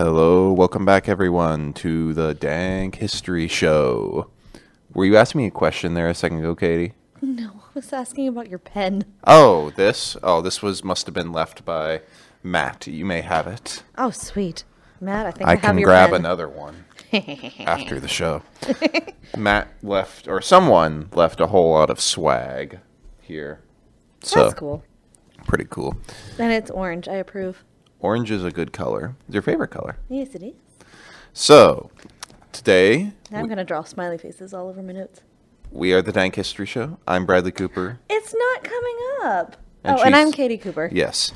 Hello, welcome back everyone to the Dank History Show. Were you asking me a question there a second ago, Katie? No, I was asking about your pen. Oh, this? Oh, this must have been left by Matt. You may have it. Oh, sweet. Matt, I think I have can your grab pen. another one after the show. Matt left, or someone left a whole lot of swag here. So, That's cool. pretty cool. And it's orange. I approve. Orange is a good color. It's your favorite color. Yes, it is. So, today, Now I'm going to draw smiley faces all over my notes. we are the Dank History Show. I'm Bradley Cooper. It's not coming up. And And I'm she's- Katie Cooper. Yes.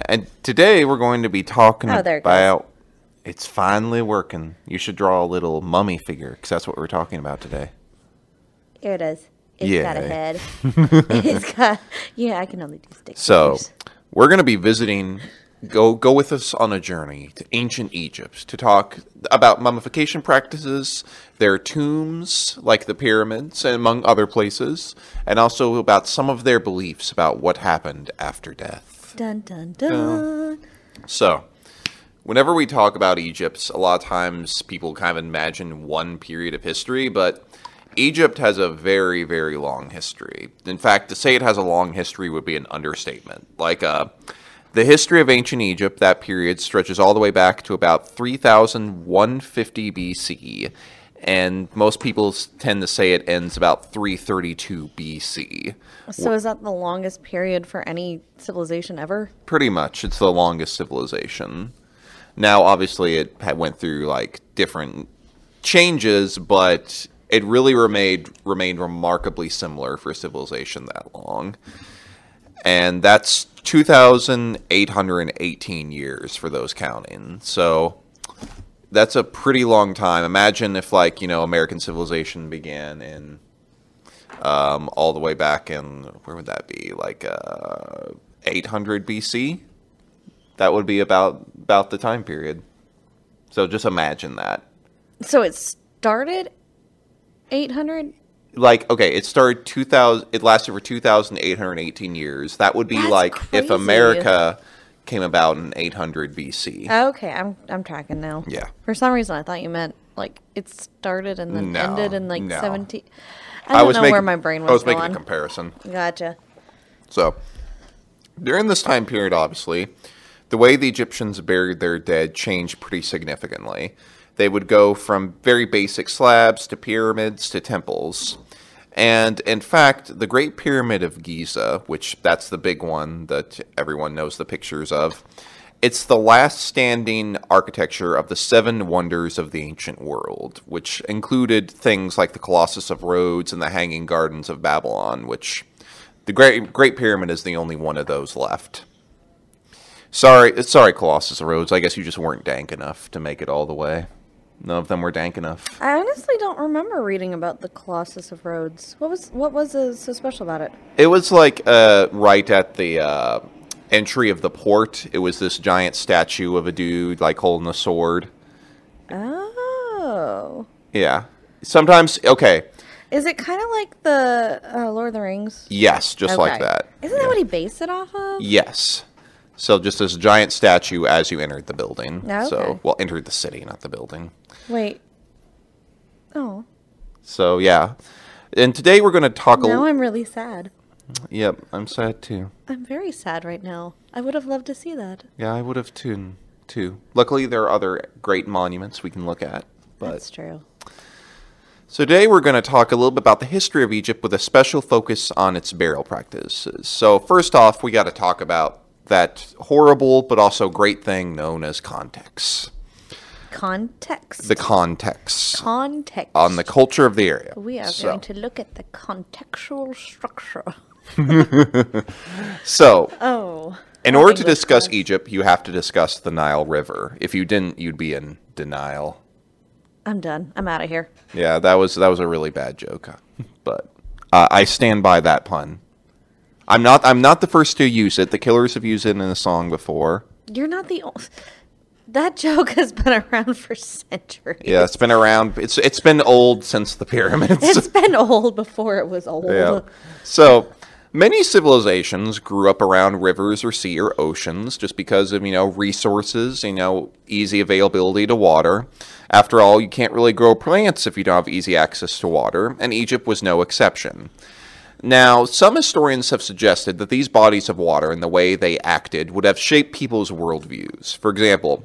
And today we're going to be talking Oh, there it about... It's finally working. You should draw a little mummy figure, because that's what we're talking about today. Here it is. It's Yeah. got a head. It's got... Yeah, I can only do stick So, figures. we're going to be visiting... Go with us on a journey to ancient Egypt to talk about mummification practices, their tombs, like the pyramids, and among other places, and also about some of their beliefs about what happened after death. Dun, dun, dun. So, whenever we talk about Egypt, a lot of times people kind of imagine one period of history, but Egypt has a very, very long history. In fact, to say it has a long history would be an understatement. The history of ancient Egypt, that period, stretches all the way back to about 3150 BC, and most people tend to say it ends about 332 BC. So is that the longest period for any civilization ever? Pretty much, it's the longest civilization. Now, obviously, it went through like different changes, but it really remained remarkably similar for civilization that long. And that's 2,818 years for those counting. So that's a pretty long time. Imagine if, like, American civilization began in all the way back in, where would that be? 800 BC? That would be about the time period. So just imagine that. So it started 800? It started 2000. It lasted for 2,818 years. That would be That's like if crazy. America came about in 800 BC. Okay, I'm tracking now. Yeah. For some reason, I thought you meant like it started and then No, ended in like no. 17. I don't know where my brain was I was going. making a comparison. Gotcha. So, during this time period, obviously, the way the Egyptians buried their dead changed pretty significantly. They would go from very basic slabs to pyramids to temples. And, in fact, the Great Pyramid of Giza, which that's the big one that everyone knows the pictures of, it's the last standing architecture of the 7 wonders of the ancient world, which included things like the Colossus of Rhodes and the Hanging Gardens of Babylon, which the Great Pyramid is the only one of those left. Sorry, Colossus of Rhodes. I guess you just weren't dank enough to make it all the way. None of them were dank enough. I honestly don't remember reading about the Colossus of Rhodes. What was so special about it? It was like right at the entry of the port. It was this giant statue of a dude like holding a sword. Oh. Yeah. Sometimes, okay. Is it kind of like the Lord of the Rings? Yes, just like Okay. that. Isn't that what he based it off of? Yes. So just this giant statue as you entered the building. Okay. So, well, entered the city, not the building. Wait. Oh. So, yeah. And today we're going to talk Now I'm really sad. Yep, I'm sad too. I'm very sad right now. I would have loved to see that. Yeah, I would have too. Luckily, there are other great monuments we can look at. But That's true. So today we're going to talk a little bit about the history of Egypt with a special focus on its burial practices. So first off, we got to talk about that horrible but also great thing known as context. Context. The context Context. on the culture of the area. We are going to look at the contextual structure. So, Oh. in that order to English discuss class. Egypt, you have to discuss the Nile River. If you didn't, you'd be in denial. I'm done. I'm out of here. Yeah, that was a really bad joke, but I stand by that pun. I'm not the first to use it. The Killers have used it in a song before. You're not the only... That joke has been around for centuries. Yeah, it's been around. It's been old since the pyramids. It's been old before it was old. Yeah. So Many civilizations grew up around rivers or sea or oceans just because of, resources, easy availability to water. After all, you can't really grow plants if you don't have easy access to water, and Egypt was no exception. Now, some historians have suggested that these bodies of water and the way they acted would have shaped people's worldviews. For example,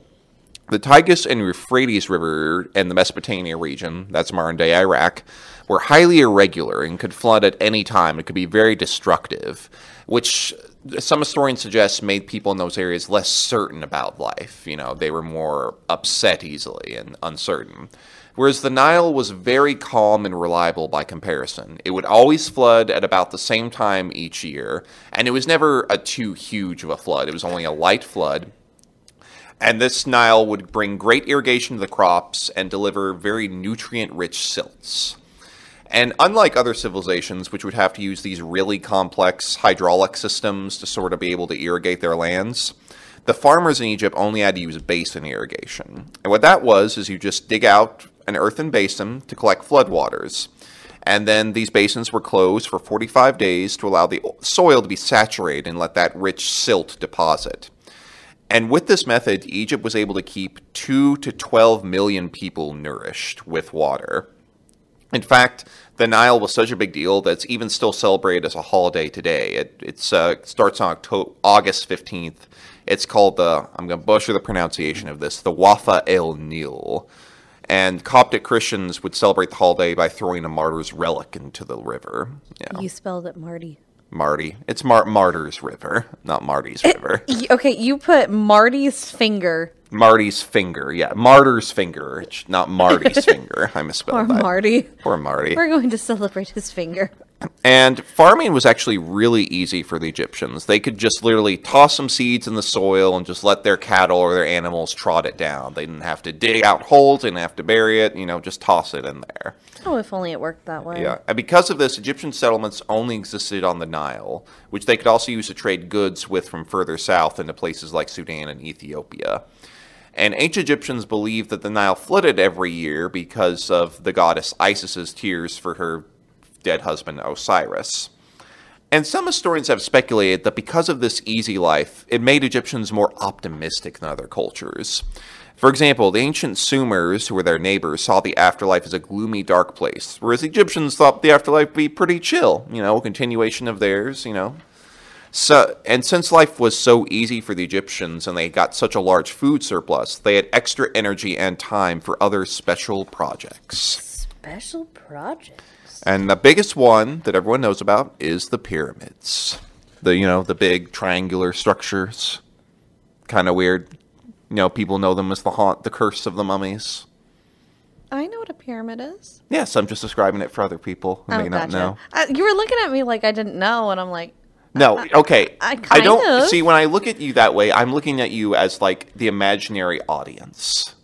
the Tigris and Euphrates River in the Mesopotamia region, that's modern-day Iraq, were highly irregular and could flood at any time. It could be very destructive, which some historians suggest made people in those areas less certain about life. They were more upset easily and uncertain. Whereas the Nile was very calm and reliable by comparison. It would always flood at about the same time each year, and it was never too huge of a flood. It was only a light flood. And this Nile would bring great irrigation to the crops and deliver very nutrient-rich silts. And unlike other civilizations, which would have to use these really complex hydraulic systems to sort of be able to irrigate their lands, the farmers in Egypt only had to use basin irrigation. And what that was is you just dig out an earthen basin to collect floodwaters. And then these basins were closed for 45 days to allow the soil to be saturated and let that rich silt deposit. And with this method, Egypt was able to keep 2 to 12 million people nourished with water. In fact, the Nile was such a big deal that it's even still celebrated as a holiday today. It starts on August 15th. It's called I'm going to butcher the pronunciation of this, the Wafa el Nil. And Coptic Christians would celebrate the holiday by throwing a martyr's relic into the river. You spelled it Marty. Marty. It's Martyr's River, not Marty's River. Okay, you put Marty's finger. Marty's finger, yeah. Martyr's finger, not Marty's finger. I misspelled that. Poor Marty. Poor Marty. We're going to celebrate his finger. And farming was actually really easy for the Egyptians. They could just literally toss some seeds in the soil and just let their cattle or their animals trot it down. They didn't have to dig out holes, they didn't have to bury it, just toss it in there. Oh, if only it worked that way. Yeah, and because of this, Egyptian settlements only existed on the Nile, which they could also use to trade goods with from further south into places like Sudan and Ethiopia. And ancient Egyptians believed that the Nile flooded every year because of the goddess Isis's tears for her dead husband Osiris. And some historians have speculated that because of this easy life, it made Egyptians more optimistic than other cultures. For example, the ancient Sumers, who were their neighbors, saw the afterlife as a gloomy, dark place, whereas Egyptians thought the afterlife would be pretty chill, a continuation of theirs, So, and since life was so easy for the Egyptians and they got such a large food surplus, they had extra energy and time for other special projects. Special projects? And the biggest one that everyone knows about is the pyramids. The big triangular structures. Kind of weird. People know them as the curse of the mummies. I know what a pyramid is. Yes, I'm just describing it for other people who may not know. You were looking at me like I didn't know, and I'm like... No, okay. I don't... See, when I look at you that way, I'm looking at you as, the imaginary audience.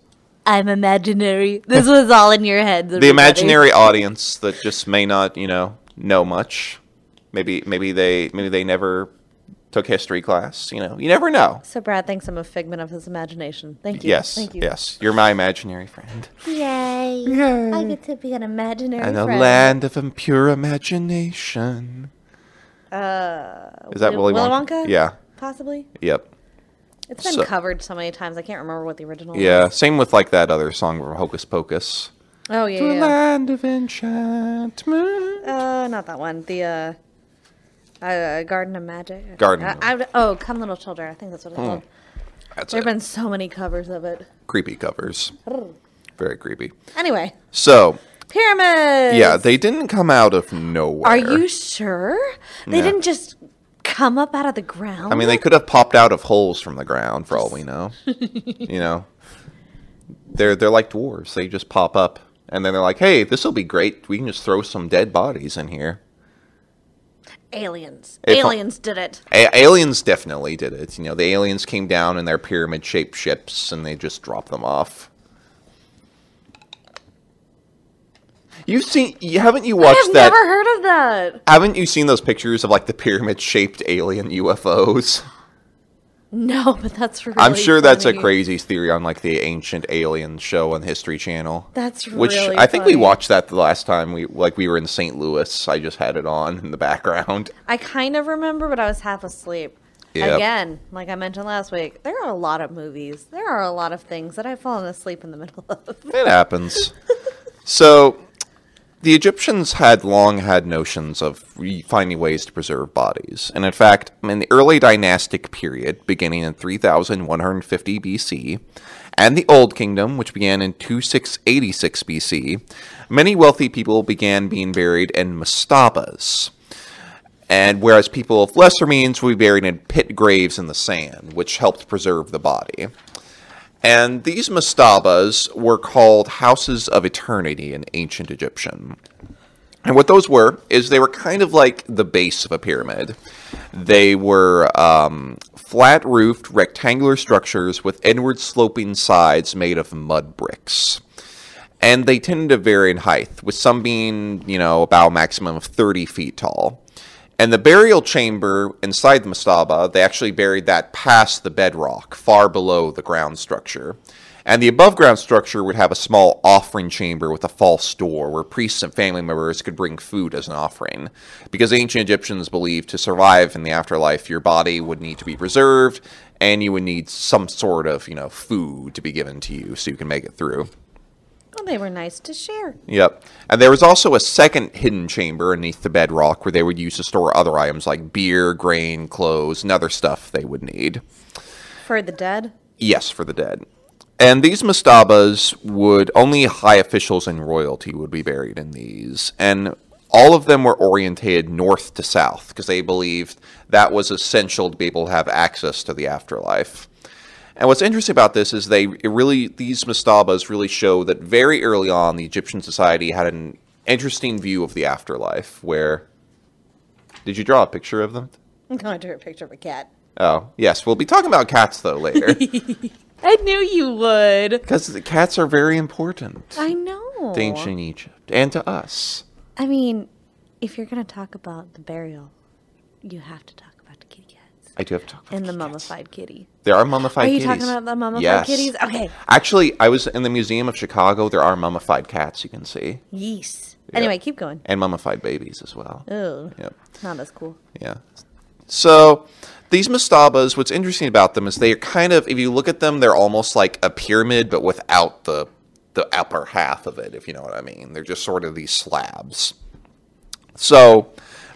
I'm imaginary. This was all in your head. The imaginary audience that just may not, know much. Maybe they never took history class. You never know. So Brad thinks I'm a figment of his imagination. Thank you. Yes, Thank you. Yes. You're my imaginary friend. Yay! Yay! I get to be an imaginary friend. And a land of impure imagination. Is that Willy Wonka? Yeah. Possibly. Yep. It's been covered so many times, I can't remember what the original was. Yeah, same with that other song from Hocus Pocus. Oh, yeah, The land of enchantment. Not that one. The, Garden of Magic. Come Little Children. I think that's what it's called. There have been so many covers of it. Creepy covers. Very creepy. Anyway. So... Pyramids! Yeah, they didn't come out of nowhere. Are you sure? They didn't just come up out of the ground? I mean, they could have popped out of holes from the ground, for all we know. They're like dwarves. They just pop up, and then they're like, hey, this will be great. We can just throw some dead bodies in here. Aliens. Aliens did it. Aliens definitely did it. The aliens came down in their pyramid-shaped ships, and they just dropped them off. Haven't you watched that? I've never heard of that. Haven't you seen those pictures of the pyramid-shaped alien UFOs? No, but that's really I'm sure funny. that's a crazy theory on like the Ancient Alien show on History Channel. That's really Which I think funny. we watched that the last time we were in St. Louis. I just had it on in the background. I kind of remember, but I was half asleep. Yep. Again, like I mentioned last week, there are a lot of movies. There are a lot of things that I've fallen asleep in the middle of. It happens. So, the Egyptians had long had notions of finding ways to preserve bodies. And in fact, in the early dynastic period, beginning in 3150 BC, and the Old Kingdom, which began in 2686 BC, many wealthy people began being buried in mastabas. And whereas people of lesser means would be buried in pit graves in the sand, which helped preserve the body. And these mastabas were called houses of eternity in ancient Egyptian. And what those were is they were kind of like the base of a pyramid. They were flat-roofed rectangular structures with inward-sloping sides made of mud bricks. And they tended to vary in height, with some being, about a maximum of 30 feet tall. And the burial chamber inside the mastaba, they actually buried that past the bedrock, far below the ground structure. And the above-ground structure would have a small offering chamber with a false door where priests and family members could bring food as an offering. Because ancient Egyptians believed to survive in the afterlife, your body would need to be preserved, and you would need some sort of, food to be given to you so you can make it through. Well, they were nice to share. Yep. And there was also a second hidden chamber beneath the bedrock where they would use to store other items like beer, grain, clothes, and other stuff they would need. For the dead? Yes, for the dead. And these mastabas would, only high officials and royalty would be buried in these. And all of them were orientated north to south because they believed that was essential to be able to have access to the afterlife. And what's interesting about this is these mastabas really show that very early on, the Egyptian society had an interesting view of the afterlife, where... Did you draw a picture of them? No, I drew a picture of a cat. Oh, yes. We'll be talking about cats, though, later. I knew you would. Because the cats are very important. I know. To ancient Egypt, and to us. I mean, if you're going to talk about the burial, you have to talk about the kitty cats. I do have to talk about the mummified kitty. There are mummified kitties. Are you talking about the mummified kitties? Okay. Actually, I was in the Museum of Chicago. There are mummified cats you can see. Yes. Yep. Anyway, keep going. And mummified babies as well. Oh. Yep. Not as cool. Yeah. So, these mastabas, what's interesting about them is they are kind of, if you look at them, they're almost like a pyramid, but without the upper half of it, if you know what I mean. They're just sort of these slabs. So,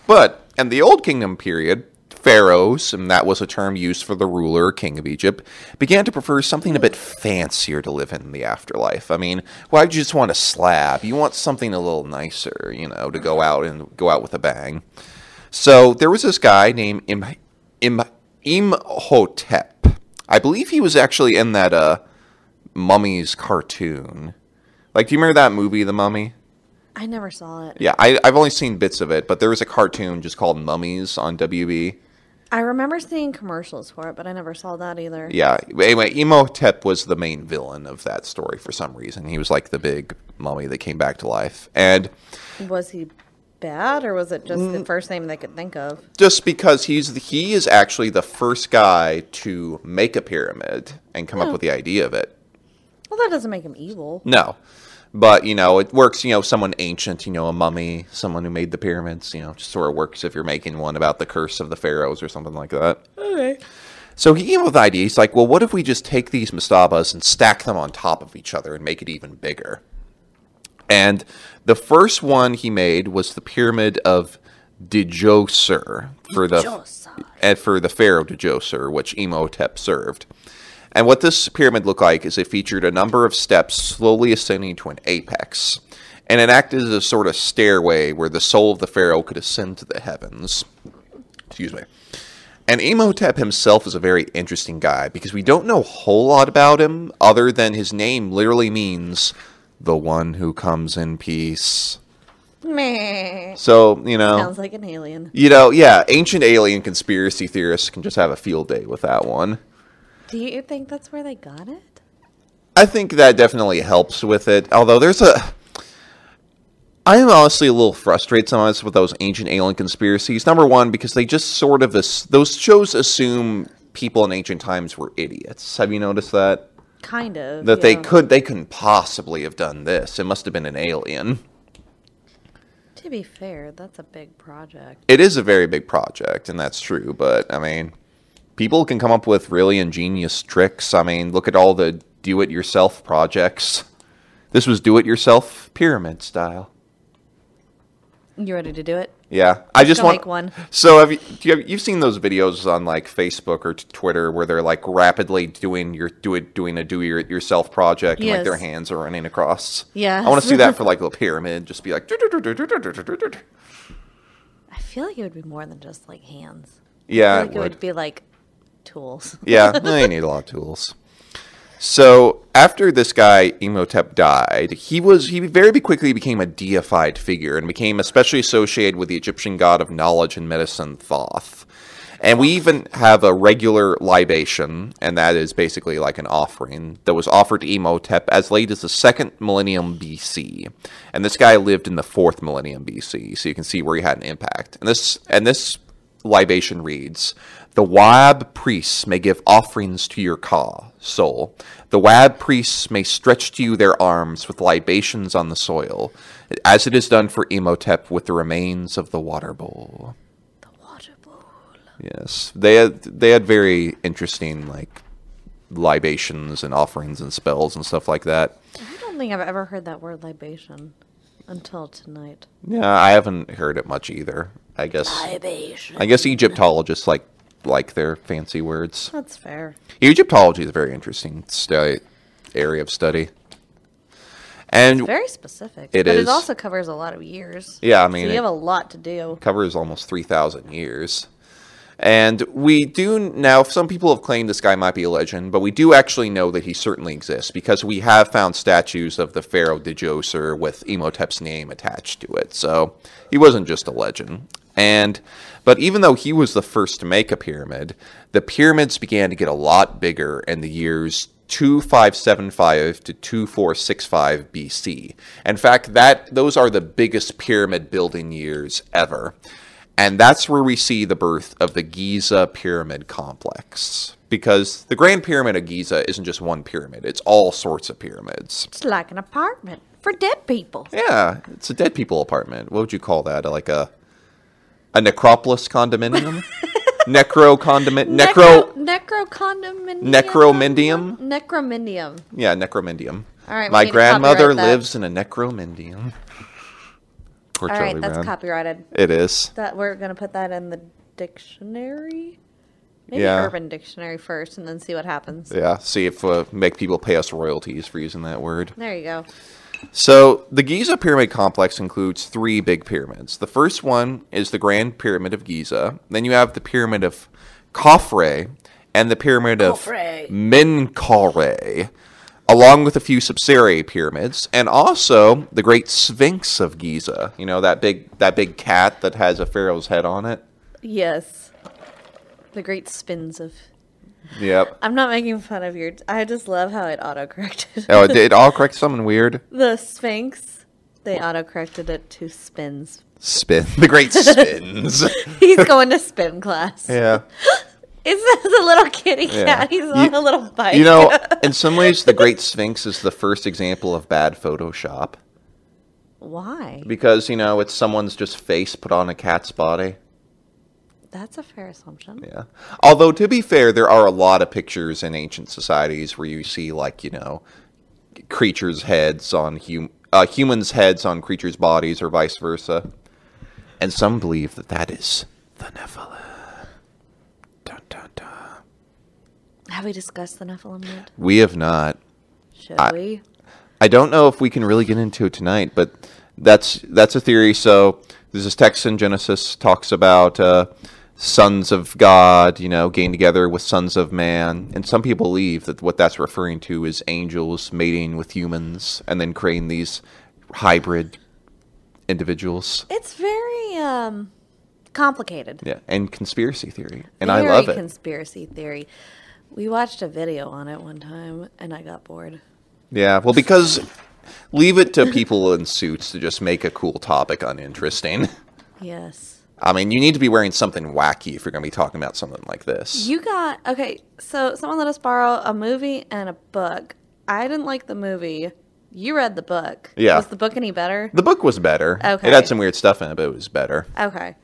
but in the Old Kingdom period, pharaohs, and that was a term used for the ruler or king of Egypt, began to prefer something a bit fancier to live in the afterlife. I mean, why do you just want a slab? You want something a little nicer, to go out with a bang. So there was this guy named Imhotep. I believe he was actually in that Mummies cartoon. Like, do you remember that movie, The Mummy? I never saw it. Yeah, I've only seen bits of it, but there was a cartoon just called Mummies on WB. I remember seeing commercials for it, but I never saw that either. Yeah. Anyway, Imhotep was the main villain of that story for some reason. He was like the big mummy that came back to life. And was he bad, or was it just the first name they could think of? Just because he is actually the first guy to make a pyramid and come up with the idea of it. Well, that doesn't make him evil. No. But, it works, someone ancient, a mummy, someone who made the pyramids, just sort of works if you're making one about the curse of the pharaohs or something like that. Okay. So he came up with the idea. He's like, well, what if we just take these mastabas and stack them on top of each other and make it even bigger? And the first one he made was the pyramid of Djoser for the pharaoh Djoser, which Imhotep served. And what this pyramid looked like is it featured a number of steps slowly ascending to an apex. And it acted as a sort of stairway where the soul of the pharaoh could ascend to the heavens. Excuse me. And Imhotep himself is a very interesting guy because we don't know a whole lot about him other than his name literally means the one who comes in peace. Meh. So, sounds like an alien. Yeah, ancient alien conspiracy theorists can just have a field day with that one. Do you think that's where they got it? I think that definitely helps with it. Although I am honestly a little frustrated sometimes with those ancient alien conspiracies. Number one, because they just sort of, those shows assume people in ancient times were idiots. Have you noticed that? Kind of. That they couldn't possibly have done this. It must have been an alien. To be fair, that's a big project. It is a very big project, and that's true. But, I mean, people can come up with really ingenious tricks. I mean, look at all the do-it-yourself projects. This was do-it-yourself pyramid style. You ready to do it? Yeah, I just want make one. So you've seen those videos on like Facebook or Twitter where they're like rapidly doing a do-it-yourself project and like their hands are running across. Yeah, I want to see that for like a little pyramid. Just be like. I feel like it would be more than just like hands. Yeah, I feel like it would be like tools. Yeah, they need a lot of tools. So after this guy Imhotep died, he very quickly became a deified figure and became especially associated with the Egyptian god of knowledge and medicine, Thoth. And we even have a regular libation, and that is basically like an offering that was offered to Imhotep as late as the 2nd millennium BC. And this guy lived in the 4th millennium BC, so you can see where he had an impact. And this libation reads, "The Wab priests may give offerings to your Ka, soul. The Wab priests may stretch to you their arms with libations on the soil, as it is done for Imhotep with the remains of the water bowl." The water bowl. Yes, they had very interesting like libations and offerings and spells and stuff like that. I don't think I've ever heard that word libation until tonight. Yeah, I haven't heard it much either. I guess libation. I guess Egyptologists like their fancy words. That's fair. Egyptology is a very interesting area of study. And it's very specific. But it also covers a lot of years. Yeah, I mean, so you have a lot to do. Covers almost 3,000 years. And we do now, some people have claimed this guy might be a legend, but we do actually know that he certainly exists because we have found statues of the pharaoh Djoser with Imhotep's name attached to it. So he wasn't just a legend. But even though he was the first to make a pyramid, the pyramids began to get a lot bigger in the years 2575 to 2465 BC. In fact, those are the biggest pyramid building years ever. And that's where we see the birth of the Giza pyramid complex. Because the Grand Pyramid of Giza isn't just one pyramid, it's all sorts of pyramids. It's like an apartment for dead people. Yeah, it's a dead people apartment. What would you call that? Like a necropolis condominium? Necrocondomindium? Necromindium. Yeah, necromindium. All right, my grandmother lives in a necromindium. All right, that's copyrighted. It is. We're going to put that in the dictionary? Maybe Urban Dictionary first and then see what happens. Yeah, see if make people pay us royalties for using that word. There you go. So, the Giza Pyramid Complex includes 3 big pyramids. The first one is the Grand Pyramid of Giza. Then you have the Pyramid of Khafre and the Pyramid of Menkaure, along with a few subsidiary pyramids, and also the Great Sphinx of Giza. You know, that big cat that has a pharaoh's head on it? Yes. The Great Spins of... Yep. I'm not making fun of your... I just love how it autocorrected. Oh, it autocorrected something weird? The Sphinx, they autocorrected it to spins. Spin. The Great Spins. He's going to spin class. Yeah. It's a little kitty cat. He's on a little bike. You know, in some ways, the Great Sphinx is the first example of bad Photoshop. Why? Because, you know, it's someone's just face put on a cat's body. That's a fair assumption. Yeah. Although, to be fair, there are a lot of pictures in ancient societies where you see, like, you know, creatures' heads on humans' heads on creatures' bodies or vice versa. And some believe that is the Nephilim. Dun, dun, dun. Have we discussed the Nephilim yet? We have not. Should we? I don't know if we can really get into it tonight, but that's a theory. So there's this text in Genesis talks about sons of God, you know, getting together with sons of man. And some people believe that what that's referring to is angels mating with humans and then creating these hybrid individuals. It's very complicated. Yeah, and conspiracy theory. And I love it. Conspiracy theory. We watched a video on it one time, and I got bored. Yeah, well, because leave it to people in suits to just make a cool topic uninteresting. Yes. I mean, you need to be wearing something wacky if you're going to be talking about something like this. Okay, so someone let us borrow a movie and a book. I didn't like the movie. You read the book. Yeah. Was the book any better? The book was better. Okay. It had some weird stuff in it, but it was better. Okay.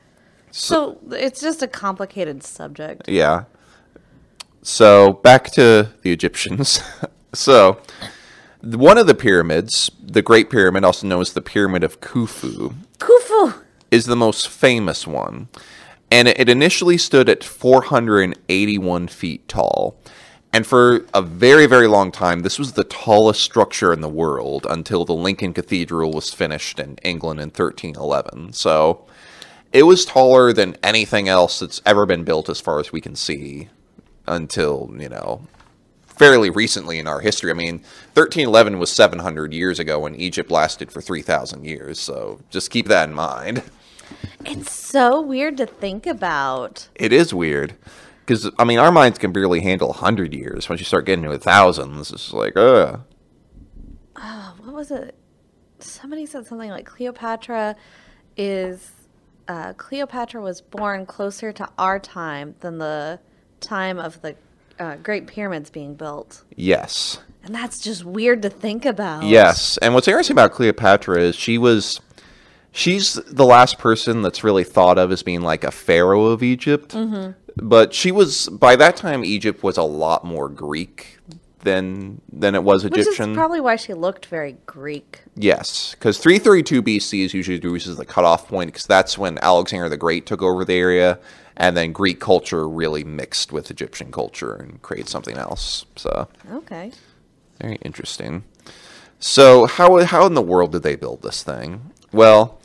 So it's just a complicated subject. Yeah. So back to the Egyptians. So one of the pyramids, the Great Pyramid, also known as the Pyramid of Khufu, is the most famous one. And it initially stood at 481 feet tall. And for a very, very long time, this was the tallest structure in the world until the Lincoln Cathedral was finished in England in 1311. So it was taller than anything else that's ever been built as far as we can see until, fairly recently in our history. I mean, 1311 was 700 years ago, and Egypt lasted for 3,000 years. So just keep that in mind. It's so weird to think about. It is weird. Because, I mean, our minds can barely handle 100 years. Once you start getting into thousands, it's like, ugh. Oh, what was it? Somebody said something like Cleopatra was born closer to our time than the time of the Great Pyramids being built. Yes. And that's just weird to think about. Yes. And what's interesting about Cleopatra is she's the last person that's really thought of as being like a pharaoh of Egypt. Mm-hmm. But by that time, Egypt was a lot more Greek than it was Egyptian. Which is probably why she looked very Greek. Yes, because 332 BC is usually used as the cutoff point, because that's when Alexander the Great took over the area, and then Greek culture really mixed with Egyptian culture and created something else. So, okay, very interesting. So, how in the world did they build this thing? Well,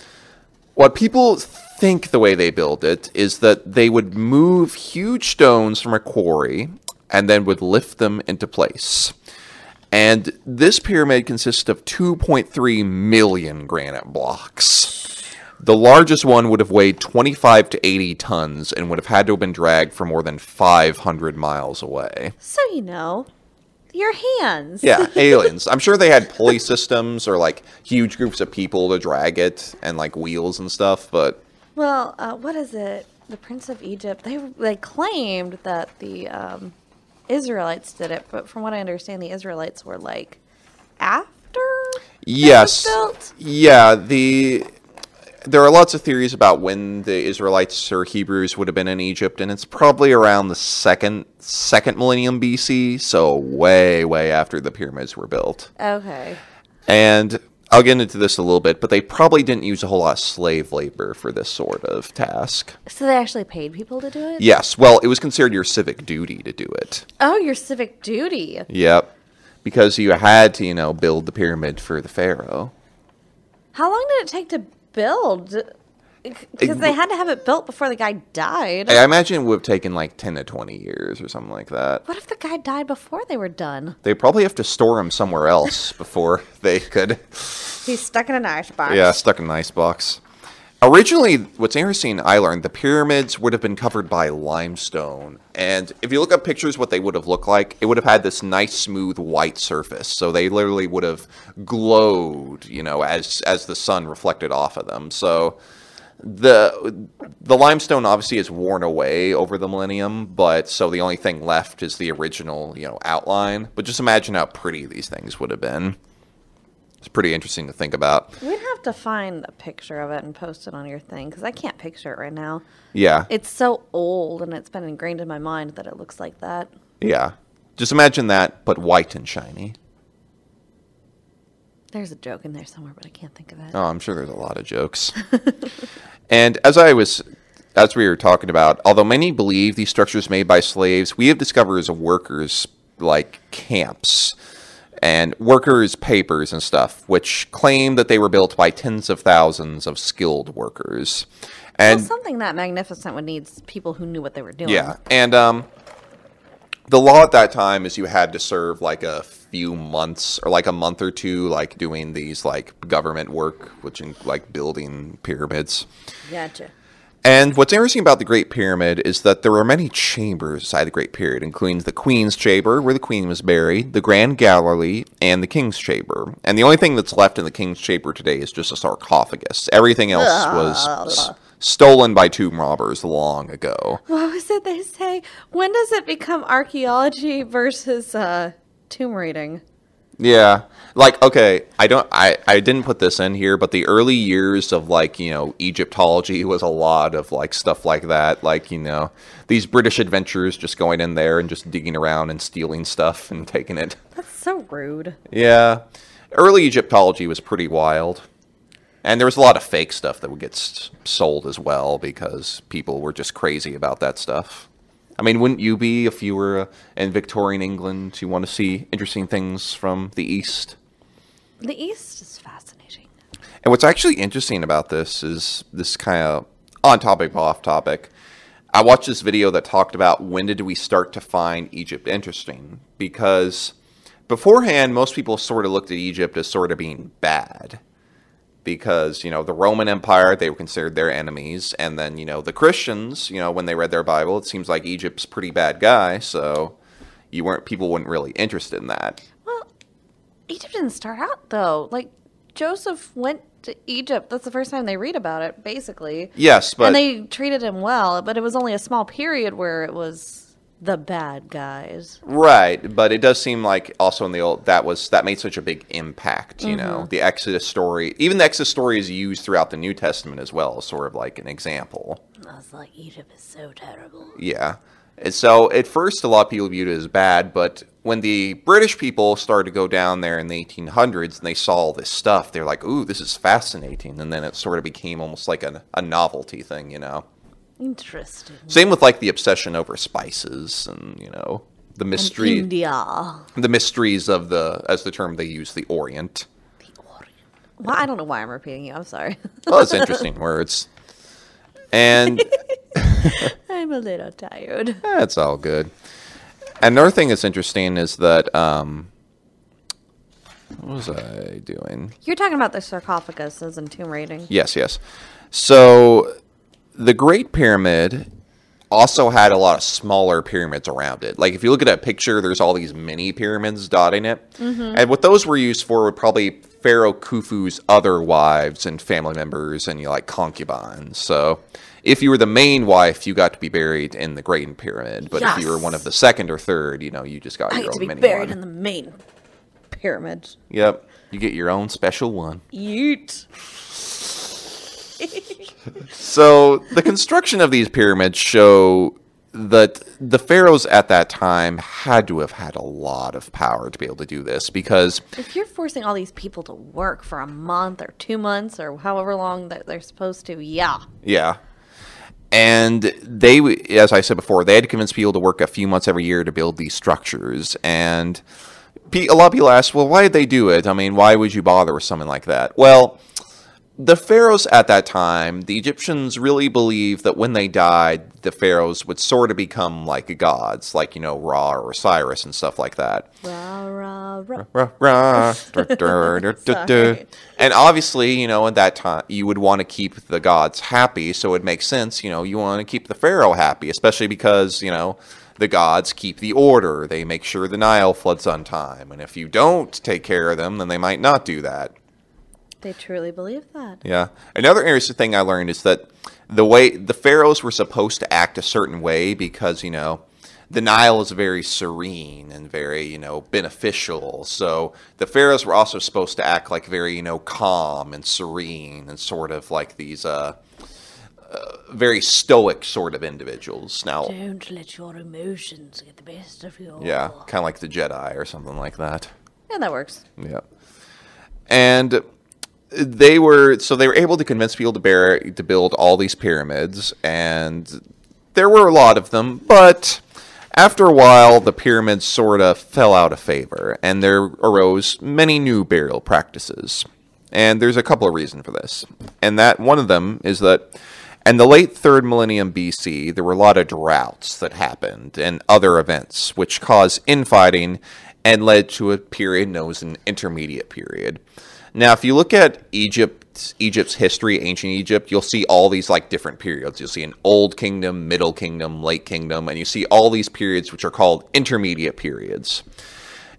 what people think the way they build it is that they would move huge stones from a quarry and then would lift them into place. And this pyramid consists of 2.3 million granite blocks. The largest one would have weighed 25 to 80 tons and would have had to have been dragged for more than 500 miles away. So, your hands. Yeah, aliens. I'm sure they had pulley systems or like huge groups of people to drag it and like wheels and stuff, but... Well, what is it? The Prince of Egypt, they claimed that the Israelites did it, but from what I understand, the Israelites were like after yes. it was built? Yeah, there are lots of theories about when the Israelites or Hebrews would have been in Egypt, and it's probably around the second millennium BC, so way, way after the pyramids were built. Okay. And I'll get into this a little bit, but they probably didn't use a whole lot of slave labor for this sort of task. So they actually paid people to do it? Yes. Well, it was considered your civic duty to do it. Oh, your civic duty. Yep. Because you had to, build the pyramid for the pharaoh. How long did it take to build? Because they had to have it built before the guy died. I imagine it would have taken like 10 to 20 years or something like that. What if the guy died before they were done? They probably have to store him somewhere else before they could... He's stuck in an icebox. Yeah, stuck in an icebox. Originally, what's interesting, I learned, the pyramids would have been covered by limestone. And if you look up pictures what they would have looked like, it would have had this nice, smooth, white surface. So they literally would have glowed, as the sun reflected off of them. So... The limestone obviously is worn away over the millennium, but so the only thing left is the original, outline. But just imagine how pretty these things would have been. It's pretty interesting to think about. We'd have to find a picture of it and post it on your thing, because I can't picture it right now. Yeah. It's so old, and it's been ingrained in my mind that it looks like that. Yeah. Just imagine that, but white and shiny. There's a joke in there somewhere, but I can't think of it. Oh, I'm sure there's a lot of jokes. And as we were talking about, although many believe these structures made by slaves, we have discovered as workers like camps and workers' papers and stuff, which claim that they were built by tens of thousands of skilled workers. And something that magnificent would need people who knew what they were doing. Yeah, and the law at that time is you had to serve like a few months or like a month or two like doing these like government work, which in like building pyramids. Gotcha. And what's interesting about the Great Pyramid is that there were many chambers inside the Great Pyramid, including the Queen's Chamber, where the Queen was buried, the Grand Gallery, and the King's Chamber. And the only thing that's left in the King's Chamber today is just a sarcophagus. Everything else was stolen by tomb robbers long ago. What was it they say? When does it become archaeology versus tomb raiding? Yeah. Like, okay, I didn't put this in here, but the early years of, like, you know, Egyptology was a lot of, like, stuff like that. Like, you know, these British adventurers just going in there and just digging around and stealing stuff and taking it. That's so rude. Yeah. Early Egyptology was pretty wild. And there was a lot of fake stuff that would get sold as well because people were just crazy about that stuff. I mean, wouldn't you be if you were in Victorian England? You want to see interesting things from the East? The East is fascinating. And what's actually interesting about this is this kind of on topic, off topic. I watched this video that talked about when did we start to find Egypt interesting? Because beforehand, most people sort of looked at Egypt as sort of being bad. Because, you know, the Roman Empire, they were considered their enemies. And then, you know, the Christians, you know, when they read their Bible, it seems like Egypt's a pretty bad guy. So people weren't really interested in that. Well, Egypt didn't start out, though. Like, Joseph went to Egypt. That's the first time they read about it, basically. Yes, but... And they treated him well, but it was only a small period where it was the bad guys. Right, but it does seem like also in the old that made such a big impact, you know. The Exodus story, even the Exodus story is used throughout the New Testament as well, sort of like an example. I was like, Egypt is so terrible. Yeah. And so at first a lot of people viewed it as bad, but when the British people started to go down there in the 1800s and they saw all this stuff, they're like, ooh, this is fascinating. And then it sort of became almost like a novelty thing, you know. Interesting. Same with like the obsession over spices and, you know, the mystery, India. the mysteries of as the term they use, the Orient. The Orient. Well, I don't know why I'm repeating you. I'm sorry. Well, it's interesting words. And I'm a little tired. that's all good. Another thing that's interesting is that, what was I doing? You're talking about the sarcophaguses and tomb raiding. Yes, yes. So the Great Pyramid also had a lot of smaller pyramids around it. Like, if you look at that picture, there's all these mini pyramids dotting it. And what those were used for were probably Pharaoh Khufu's other wives and family members and, you know, like concubines. So if you were the main wife, you got to be buried in the Great Pyramid. But if you were one of the second or third, you know, you just got your own mini one. I get to be buried in the main pyramid. Yep. You get your own special one. Yeet. So the construction of these pyramids show that the pharaohs at that time had to have had a lot of power to be able to do this, because if you're forcing all these people to work for a month or 2 months or however long that they're supposed to, yeah. And they, as I said before, they had to convince people to work a few months every year to build these structures. And a lot of people ask, well, why did they do it? I mean, why would you bother with something like that? Well, the pharaohs at that time, the Egyptians really believed that when they died, the pharaohs would sort of become like gods, like, you know, Ra or Osiris and stuff like that. Ra, ra, ra. Ra, ra, Sorry. And obviously, you know, at that time, you would want to keep the gods happy, so it makes sense, you know, you want to keep the pharaoh happy, especially because, you know, the gods keep the order. They make sure the Nile floods on time, and if you don't take care of them, then they might not do that. They truly believe that. Yeah. Another interesting thing I learned is that the way the pharaohs were supposed to act a certain way because, you know, the Nile is very serene and very, you know, beneficial. So the pharaohs were also supposed to act like very, you know, calm and serene and sort of like these very stoic sort of individuals. Now, don't let your emotions get the best of you. Yeah, kind of like the Jedi or something like that. Yeah, that works. Yeah. And they were able to convince people to build all these pyramids, and there were a lot of them, but after a while the pyramids sort of fell out of favor, and there arose many new burial practices. And there's a couple of reasons for this. And that one of them is that in the late 3rd millennium BC, there were a lot of droughts that happened and other events which caused infighting and led to a period known as an intermediate period. Now, if you look at Egypt's history, ancient Egypt, you'll see all these like different periods. You'll see an Old Kingdom, Middle Kingdom, Late Kingdom, and you see all these periods which are called intermediate periods.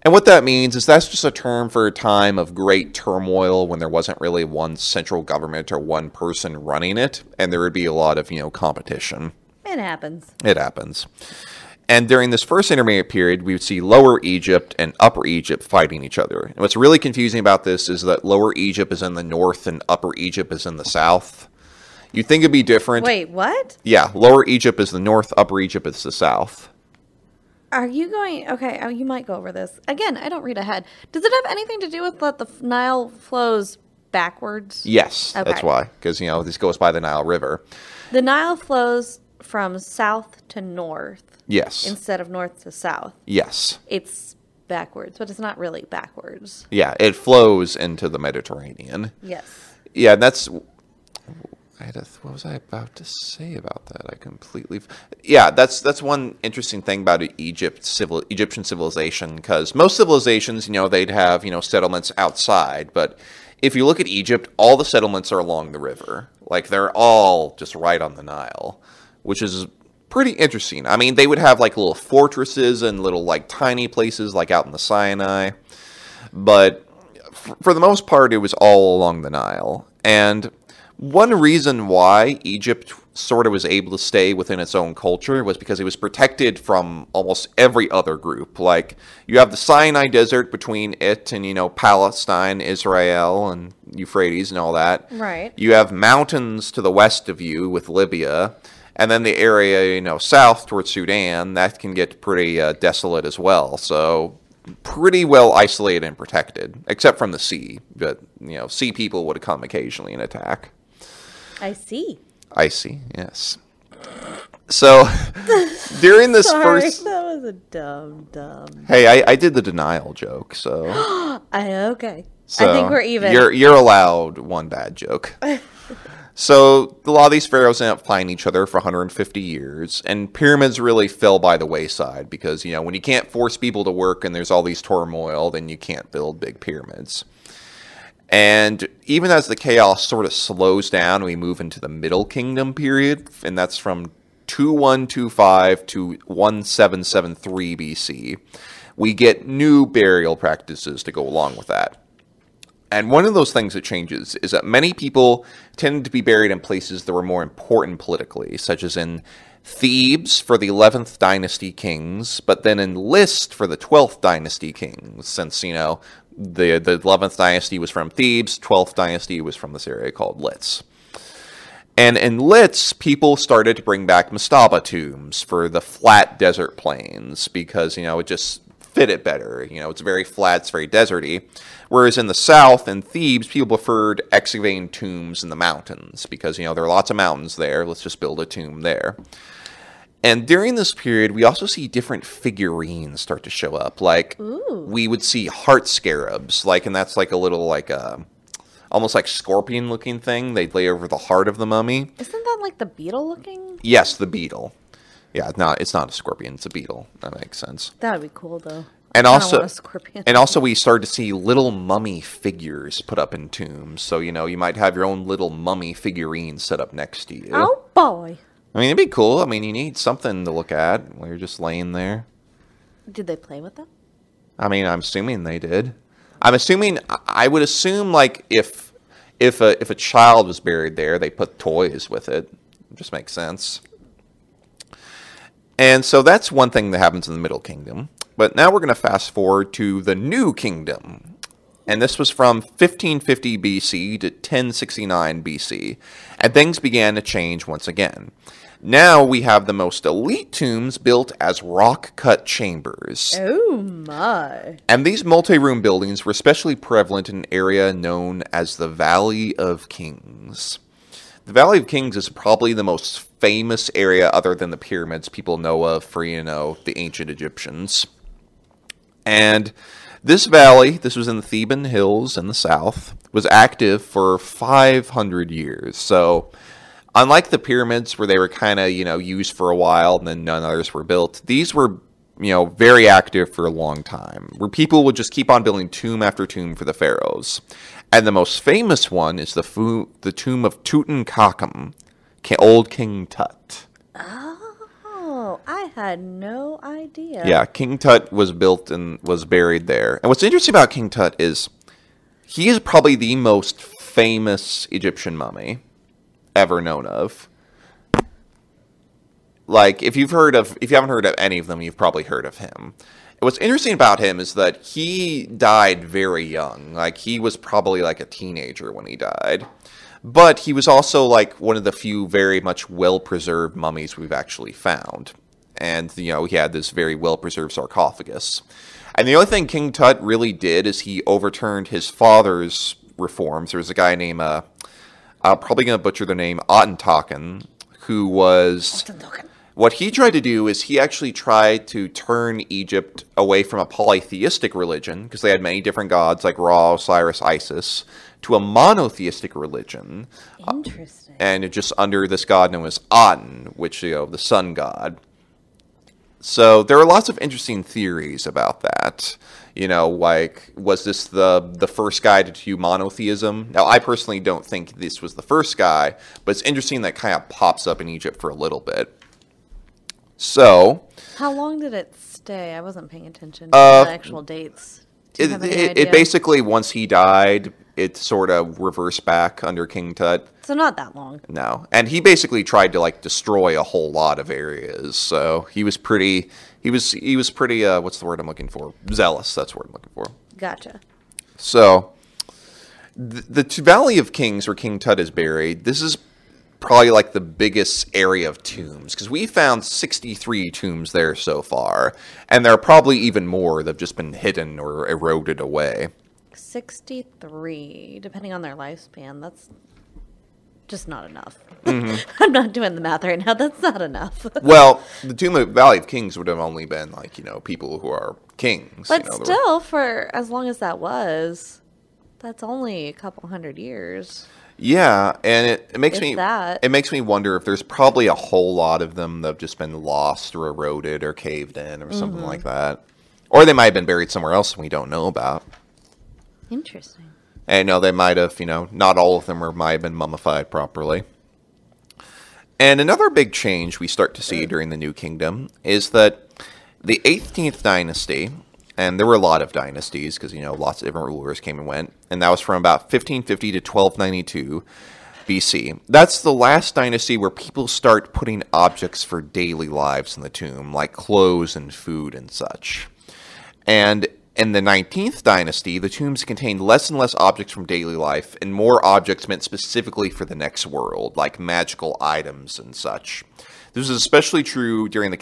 And what that means is that's just a term for a time of great turmoil when there wasn't really one central government or one person running it, and there would be a lot of, competition. It happens. It happens. And during this first intermediate period, we would see Lower Egypt and Upper Egypt fighting each other. And what's really confusing about this is that Lower Egypt is in the north and Upper Egypt is in the south. You'd think it'd be different. Wait, what? Yeah, Lower Egypt is the north, Upper Egypt is the south. Are you going... Okay, you might go over this. Again, I don't read ahead. Does it have anything to do with that the Nile flows backwards? Yes, Okay. that's why. Because, this goes by the Nile River. The Nile flows from south to north. Yes. Instead of north to south. Yes. It's backwards, but it's not really backwards. Yeah, it flows into the Mediterranean. Yes. Yeah, that's... what was I about to say about that? I completely... Yeah, that's one interesting thing about Egyptian civilization, because most civilizations, they'd have, settlements outside, but if you look at Egypt, all the settlements are along the river. Like, they're all just right on the Nile, which is pretty interesting. I mean, they would have, little fortresses and little, tiny places, out in the Sinai, but for the most part, it was all along the Nile, and... One reason why Egypt sort of was able to stay within its own culture was because it was protected from almost every other group. Like, you have the Sinai Desert between it and, Palestine, Israel, and Euphrates and all that. Right. You have mountains to the west of you with Libya. And then the area, south towards Sudan, that can get pretty desolate as well. So... pretty well isolated and protected, except from the sea. But, sea people would come occasionally and attack. I see. I see, yes. So, during this Sorry, first... that was a dumb. Hey, I did the denial joke, so... Okay. So I think we're even. You're allowed one bad joke. So, a lot of these pharaohs end up fighting each other for 150 years, and pyramids really fell by the wayside, because, when you can't force people to work and there's all these turmoil, then you can't build big pyramids. And even as the chaos sort of slows down, we move into the Middle Kingdom period, and that's from 2125 to 1773 BC. We get new burial practices to go along with that. And one of those things that changes is that many people tended to be buried in places that were more important politically, such as in Thebes for the 11th dynasty kings, but then in List for the 12th dynasty kings, since, the 11th dynasty was from Thebes, 12th dynasty was from this area called Lits. And in Lits, people started to bring back mastaba tombs for the flat desert plains because, it just fit it better. It's very flat, it's very deserty. Whereas in the south, in Thebes, people preferred excavating tombs in the mountains because, there are lots of mountains there. Let's just build a tomb there. And during this period, we also see different figurines start to show up. We would see heart scarabs, and that's a little, almost like scorpion-looking thing they'd lay over the heart of the mummy. Isn't that the beetle looking? Yes, the beetle. Yeah, it's not a scorpion, it's a beetle. That makes sense. That would be cool, though. And I don't want a scorpion. And also we started to see little mummy figures put up in tombs. So, you might have your own little mummy figurine set up next to you. Oh, boy. I mean, it'd be cool. I mean, you need something to look at while you're just laying there. Did they play with them? I mean, I'm assuming they did. I would assume, if a child was buried there, they put toys with it. It just makes sense. And so that's one thing that happens in the Middle Kingdom. But now we're going to fast forward to the New Kingdom. And this was from 1550 BC to 1069 BC. And things began to change once again. Now we have the most elite tombs built as rock-cut chambers. Oh, my. And these multi-room buildings were especially prevalent in an area known as the Valley of Kings. The Valley of Kings is probably the most famous area other than the pyramids people know of for, the ancient Egyptians. And this valley, this was in the Theban Hills in the south, was active for 500 years. So, unlike the pyramids where they were kind of, used for a while and then none others were built, these were, very active for a long time, where people would just keep on building tomb after tomb for the pharaohs. And the most famous one is the tomb of Tutankhamun, Old King Tut. Oh, I had no idea. Yeah, King Tut was built and was buried there. And what's interesting about King Tut is he is probably the most famous Egyptian mummy ever known of. Like, if you haven't heard of any of them, you've probably heard of him. And what's interesting about him is that he died very young. Like, he was probably like a teenager when he died. But he was also like one of the few very much well-preserved mummies we've actually found. And, he had this very well-preserved sarcophagus. And the only thing King Tut really did is he overturned his father's reforms. There was a guy named, I'm probably going to butcher the name, Akhenaten, who was... What he tried to do is he actually tried to turn Egypt away from a polytheistic religion, because they had many different gods like Ra, Osiris, Isis, to a monotheistic religion. Interesting. And just under this god known as Aten, which, the sun god. So there are lots of interesting theories about that. Like, was this the first guy to do monotheism? Now, I personally don't think this was the first guy, but it's interesting that kind of pops up in Egypt for a little bit. So, how long did it stay? I wasn't paying attention to the actual dates. It basically, once he died, it sort of reversed back under King Tut. So not that long. No, and he basically tried to destroy a whole lot of areas. So he was pretty. He was pretty. What's the word I'm looking for? Zealous. That's the word I'm looking for. Gotcha. So, the Valley of Kings, where King Tut is buried, this is probably like the biggest area of tombs, because we found 63 tombs there so far, and there are probably even more that have just been hidden or eroded away. 63, depending on their lifespan, that's just not enough. Mm-hmm. I'm not doing the math right now. That's not enough. Well, the tomb of Valley of Kings would have only been people who are kings. But still, for as long as that was, that's only a couple hundred years. Yeah, and it makes it makes me wonder if there's probably a whole lot of them that have just been lost or eroded or caved in or something like that. Or they might have been buried somewhere else and we don't know about. Interesting. And they might have, not all of them might have been mummified properly. And another big change we start to see during the New Kingdom is that the 18th dynasty, and there were a lot of dynasties because, lots of different rulers came and went. And that was from about 1550 to 1292 BC. That's the last dynasty where people start putting objects for daily lives in the tomb, like clothes and food and such. And in the 19th dynasty, the tombs contained less and less objects from daily life, and more objects meant specifically for the next world, like magical items and such. This was especially true during a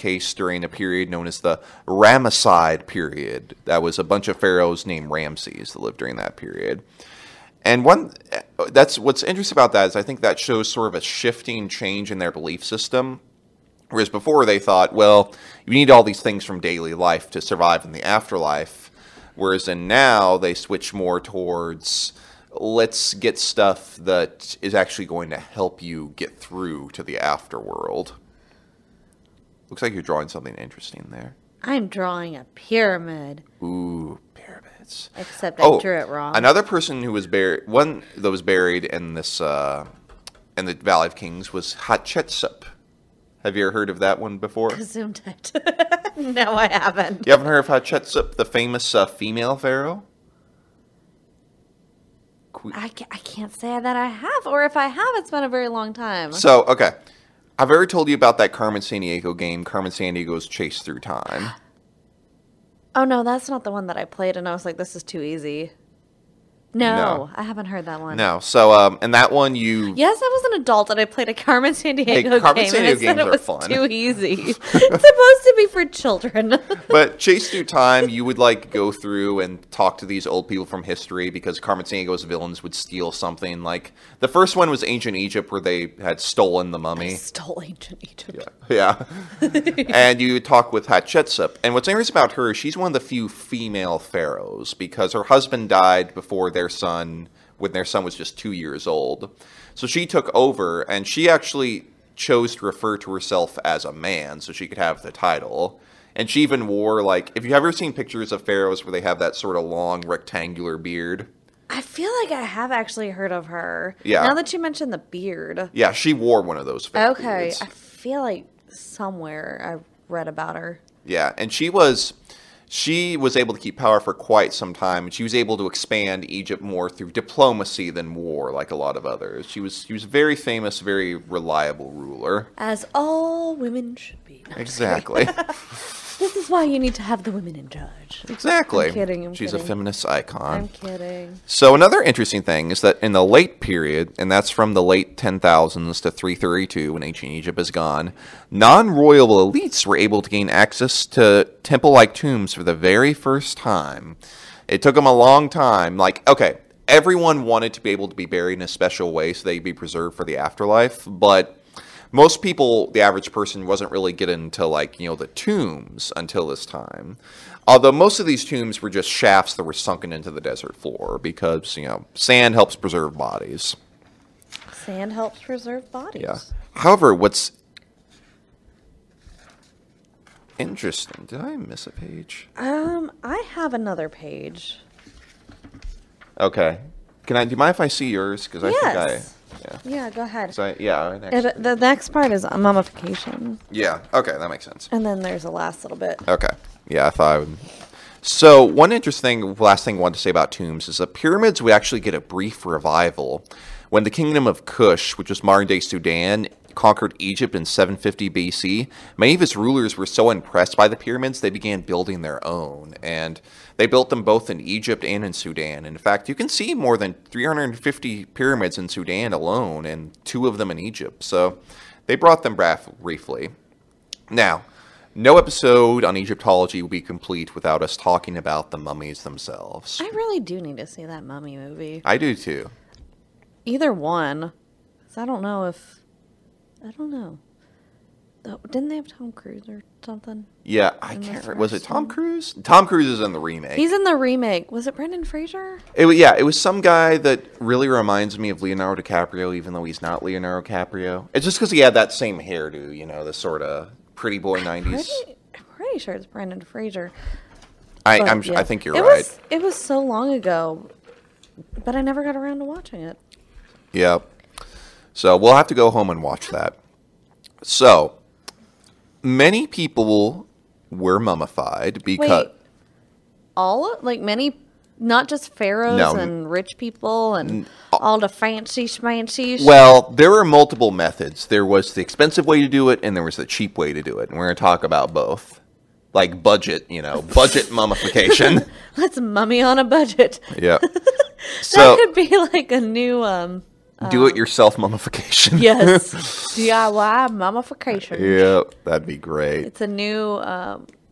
period known as the Ramesside period. That was a bunch of pharaohs named Ramses that lived during that period. And that's what's interesting about that is I think that shows sort of a shifting change in their belief system. Whereas before they thought, well, you need all these things from daily life to survive in the afterlife. Whereas now they switch more towards, let's get stuff that is actually going to help you get through to the afterworld. Looks like you're drawing something interesting there. I'm drawing a pyramid. Ooh, pyramids. Except I drew it wrong. Another person who was buried, one that was buried in this, in the Valley of Kings was Hatshepsut. Have you ever heard of that one before? Gesundheit. No, I haven't. You haven't heard of Hatshepsut, the famous female pharaoh? I can't say that I have, or if I have, it's been a very long time. So, okay. I've already told you about that Carmen Sandiego game, Carmen Sandiego's Chase Through Time. Oh, no, that's not the one that I played, and I was like, this is too easy. No, I haven't heard that one. No, so, and that one you... Yes, I was an adult, and I played a Carmen Sandiego game, and I said it was too easy. It's supposed to be for children. But Chase Through Time, you would, go through and talk to these old people from history, because Carmen Sandiego's villains would steal something. Like, the first one was Ancient Egypt, where they had stolen the mummy. I stole Ancient Egypt. Yeah. And you talk with Hatshepsut. And what's interesting about her, she's one of the few female pharaohs, because her husband died before their son, when their son was just 2 years old. So she took over, and she actually chose to refer to herself as a man so she could have the title. And she even wore, if you've ever seen pictures of pharaohs where they have that sort of long rectangular beard. I feel like I have actually heard of her. Yeah. Now that you mentioned the beard. Yeah, she wore one of those fake Okay, beards. I feel like somewhere read about her. Yeah, and she was able to keep power for quite some time, and she was able to expand Egypt more through diplomacy than war, like a lot of others. She was a very famous, very reliable ruler. As all women should be. No, Exactly. this is why you need to have the women in charge. Exactly. I'm kidding. She's a feminist icon. I'm kidding. So another interesting thing is that in the late period, and that's from the late 10,000s to 332 when ancient Egypt is gone, non-royal elites were able to gain access to temple-like tombs for the very first time. It took them a long time. Like, okay, everyone wanted to be able to be buried in a special way so they'd be preserved for the afterlife, but most people, the average person, wasn't really getting to, like, the tombs until this time. Although most of these tombs were just shafts that were sunken into the desert floor because, sand helps preserve bodies. Sand helps preserve bodies. Yeah. However, what's interesting, did I miss a page? I have another page. Okay. Do you mind if I see yours? Because I Yes. think Yeah, go ahead. the The next part is mummification. Yeah, okay, that makes sense. And then there's the last little bit. Okay. Yeah, I thought I would. So, one interesting last thing I wanted to say about tombs is that pyramids would actually get a brief revival when the kingdom of Kush, which was modern-day Sudan, conquered Egypt in 750 BC. Many of its rulers were so impressed by the pyramids, they began building their own. And they built them both in Egypt and in Sudan. In fact, you can see more than 350 pyramids in Sudan alone, and 2 of them in Egypt. So, they brought them back briefly. Now, no episode on Egyptology will be complete without us talking about the mummies themselves. I really do need to see that mummy movie. I do too. Either one. 'Cause I don't know. Didn't they have Tom Cruise or something? Yeah, I can't remember. Was it Tom Cruise? Tom Cruise is in the remake. He's in the remake. Was it Brendan Fraser? It was some guy that really reminds me of Leonardo DiCaprio, even though he's not Leonardo DiCaprio. It's just because he had that same hairdo, the sort of pretty boy 90s. I'm pretty sure it's Brendan Fraser. I think you're right. It was so long ago, but I never got around to watching it. Yep. So we'll have to go home and watch that. So, many people were mummified because... Wait, many, not just pharaohs and rich people and all the fancy schmancy. Well, there were multiple methods. There was the expensive way to do it, and there was the cheap way to do it. And we're going to talk about both. Like budget, budget mummification. Let's mummy on a budget. Yeah. That could be like a new... do-it-yourself mummification. Yes. DIY mummification. Yeah, that'd be great. It's a new